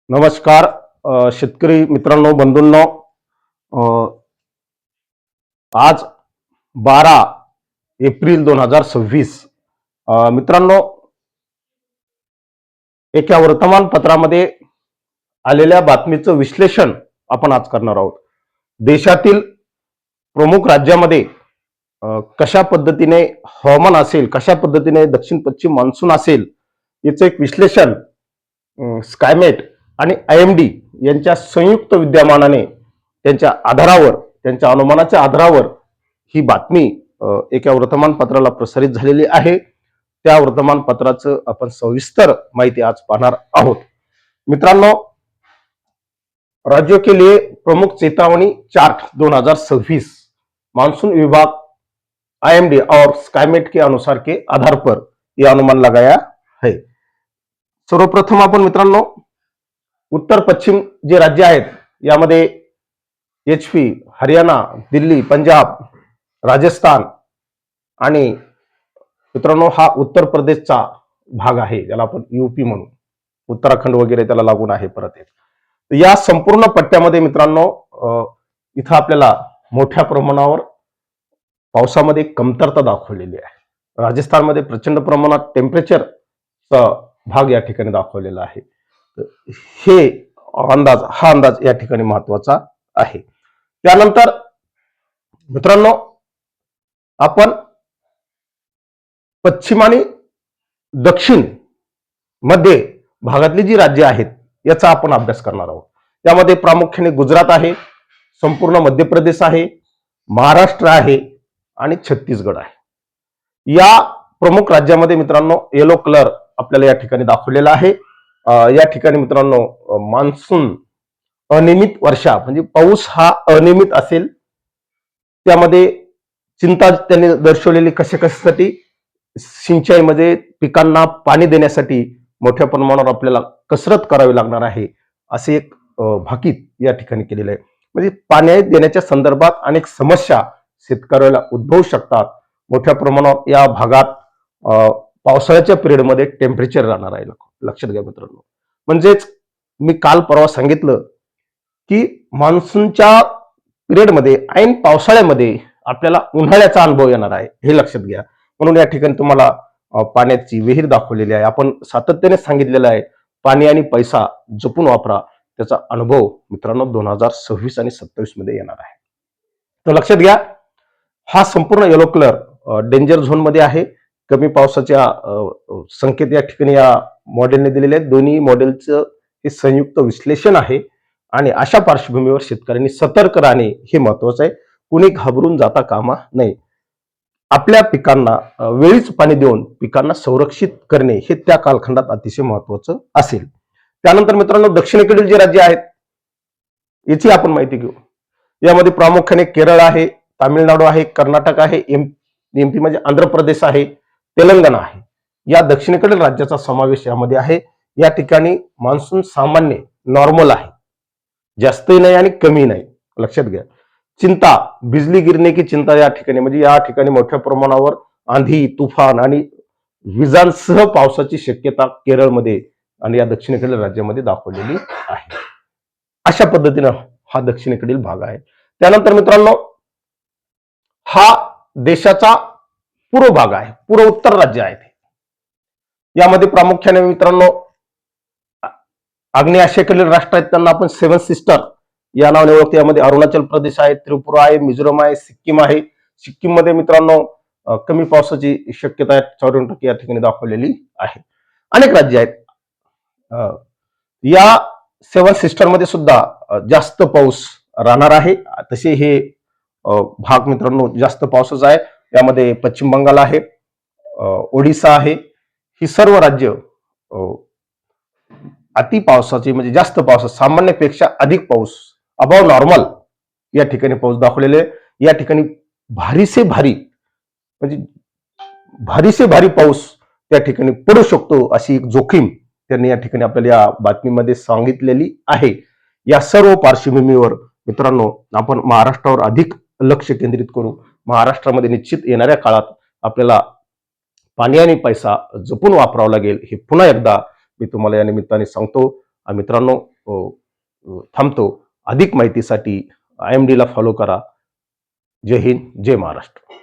नमस्कार शेतकरी मित्रांनो, बंधूंनो. आज 12 एप्रिल 2026. मित्रांनो, एका वर्तमानपत्रामध्ये आलेल्या बातमीचं विश्लेषण आपण आज करणार आहोत. देशातील प्रमुख राज्यामध्ये कशा पद्धतीने हवामान असेल, कशा पद्धतीने दक्षिण पश्चिम मान्सून असेल, याचं एक विश्लेषण स्कायमेट आणि IMD यांच्या संयुक्त विद्यमानाने त्यांच्या आधारावर, त्यांच्या अनुमानाच्या आधारावर ही बातमी एका वर्तमानपत्राला प्रसारित झालेली आहे. त्या वर्तमानपत्राचं आपण सविस्तर माहिती आज पाहणार आहोत. मित्रांनो, राज्यों के लिए प्रमुख चेतावनी चार्ट 2026 मानसून विभाग IMD और स्काईमेट के अनुसार के आधार पर यह अनुमान लगाया है. सर्वप्रथम आपण मित्रांनो उत्तर पश्चिम जे राज्य आहेत यामध्ये HP, हरियाणा, दिल्ली, पंजाब, राजस्थान आणि मित्रांनो हा उत्तर प्रदेशचा भाग आहे, ज्याला आपण UP म्हणू, उत्तराखंड वगैरे त्याला लागून आहे. परत या संपूर्ण पट्ट्यामध्ये मित्रांनो इथं आपल्याला मोठ्या प्रमाणावर पावसामध्ये कमतरता दाखवलेली आहे. राजस्थानमध्ये प्रचंड प्रमाणात टेम्परेचरचा भाग या ठिकाणी दाखवलेला आहे. हा अंदाज या ठिकाणी महत्वाचा आहे. त्यानंतर मित्रांनो आपण पश्चिम आणि दक्षिण मध्य भागातली जी राज्य आहेत याचा आपण अभ्यास करणार आहोत. त्यामध्ये प्रामुख्याने गुजरात आहे, संपूर्ण मध्य प्रदेश आहे, महाराष्ट्र आहे आणि छत्तीसगड आहे. या प्रमुख राज्यामध्ये मित्रांनो येलो कलर आपल्याला या ठिकाणी दाखवलेला आहे. या ठिकाणी मित्रांनो मान्सून अनियमित वर्षा म्हणजे पाऊस हा अनियमित असेल. त्यामध्ये चिंता त्यांनी दर्शवलेली कशासाठी, सिंचाईमध्ये पिकांना पाणी देण्यासाठी मोठ्या प्रमाणावर आपल्याला कसरत करावी लागणार आहे असे एक भाकीत या ठिकाणी केलेलं आहे. म्हणजे पाणी देण्याच्या संदर्भात अनेक समस्या शेतकऱ्याला उद्भवू शकतात. मोठ्या प्रमाणावर या भागात पावसाळ्याच्या पिरियडमध्ये टेम्परेचर राहणार आहे. लक्षात घ्या मित्रांनो. म्हणजेच मी काल परवा सांगितलं की मान्सूनच्या पिरियडमध्ये ऐन पावसाळ्यामध्ये आपल्याला उन्हाळ्याचा अनुभव येणार आहे, हे लक्षात घ्या. म्हणून या ठिकाणी तुम्हाला पाण्याची विहीर दाखवलेली आहे. आपण सातत्याने सांगितलेलं आहे पाणी आणि पैसा जपून वापरा. त्याचा अनुभव मित्रांनो 2026 आणि 27 मध्ये येणार आहे. तर लक्षात घ्या, हा संपूर्ण येलो कलर डेंजर झोन मध्ये आहे. कमी पावसाच्या संकेत या ठिकाणी या मॉडेलने दिलेले आहेत. दोन्ही मॉडेलचं हे संयुक्त विश्लेषण आहे आणि अशा पार्श्वभूमीवर शेतकऱ्यांनी सतर्क राहणे हे महत्वाचं आहे. कुणी घाबरून जाता कामा नये. आपल्या पिकांना वेळीच पाणी देऊन पिकांना संरक्षित करणे हे त्या कालखंडात अतिशय महत्वाचं असेल. त्यानंतर मित्रांनो दक्षिणेकडील जे राज्य आहेत याची आपण माहिती घेऊ. यामध्ये प्रामुख्याने केरळ आहे, तामिळनाडू आहे, कर्नाटक आहे, MP म्हणजे आंध्र प्रदेश आहे, तेलंगणा आहे. या दक्षिणेकडील राज्याचा समावेश यामध्ये आहे. या ठिकाणी मान्सून सामान्य नॉर्मल आहे, जास्तही नाही आणि कमी नाही. लक्षात घ्या. चिंता, बिजली गिरने की चिंता या ठिकाणी म्हणजे या ठिकाणी मोठ्या प्रमाणावर आंधी, तुफान आणि विजांसह पावसाची शक्यता केरळमध्ये आणि या दक्षिणेकडील राज्यामध्ये दाखवलेली आहे. अशा पद्धतीनं हा दक्षिणेकडील भाग आहे. त्यानंतर मित्रांनो हा देशाचा पूर्व भाग आहे, पूर्व उत्तर राज्य आहे. यामध्ये प्रामुख्याने मित्रांनो आग्नेय आशियाकडील राष्ट्र आहेत, त्यांना आपण 7 सिस्टर या नावाने ओळखतो. यामध्ये अरुणाचल प्रदेश आहे, त्रिपुरा आहे, मिझोरम आहे, सिक्कीम आहे. सिक्कीम मध्ये मित्रांनो कमी पावसाची शक्यता 54% या ठिकाणी दाखवलेली आहे. अनेक राज्य आहेत. या 7 सिस्टर मध्ये सुद्धा जास्त पाऊस राहणार आहे. तसे हे भाग मित्रांनो जास्त पावसाचा आहे. यामध्ये पश्चिम बंगाल आहे, ओडिसा आहे. ही सर्व राज्य अति पावसाची म्हणजे जास्त पाऊस, सामान्यपेक्षा अधिक पाऊस, अबाव नॉर्मल या ठिकाणी पाऊस दाखवलेले. या ठिकाणी भारी से भारी पाऊस त्या ठिकाणी पडू शकतो अशी एक जोखीम त्यांनी या ठिकाणी आपल्याला या बातमीमध्ये सांगितलेली आहे. या सर्व पार्श्वभूमीवर मित्रांनो आपण महाराष्ट्रावर अधिक लक्ष केंद्रित करू. महाराष्ट्रामध्ये निश्चित येणाऱ्या काळात आपल्याला पाणी आणि पैसा जपून वापरावा लागेल, हे पुन्हा एकदा मी तुम्हाला या निमित्ताने सांगतो. मित्रांनो थांबतो. अधिक माहितीसाठी IMD ला फॉलो करा. जय हिंद, जय महाराष्ट्र.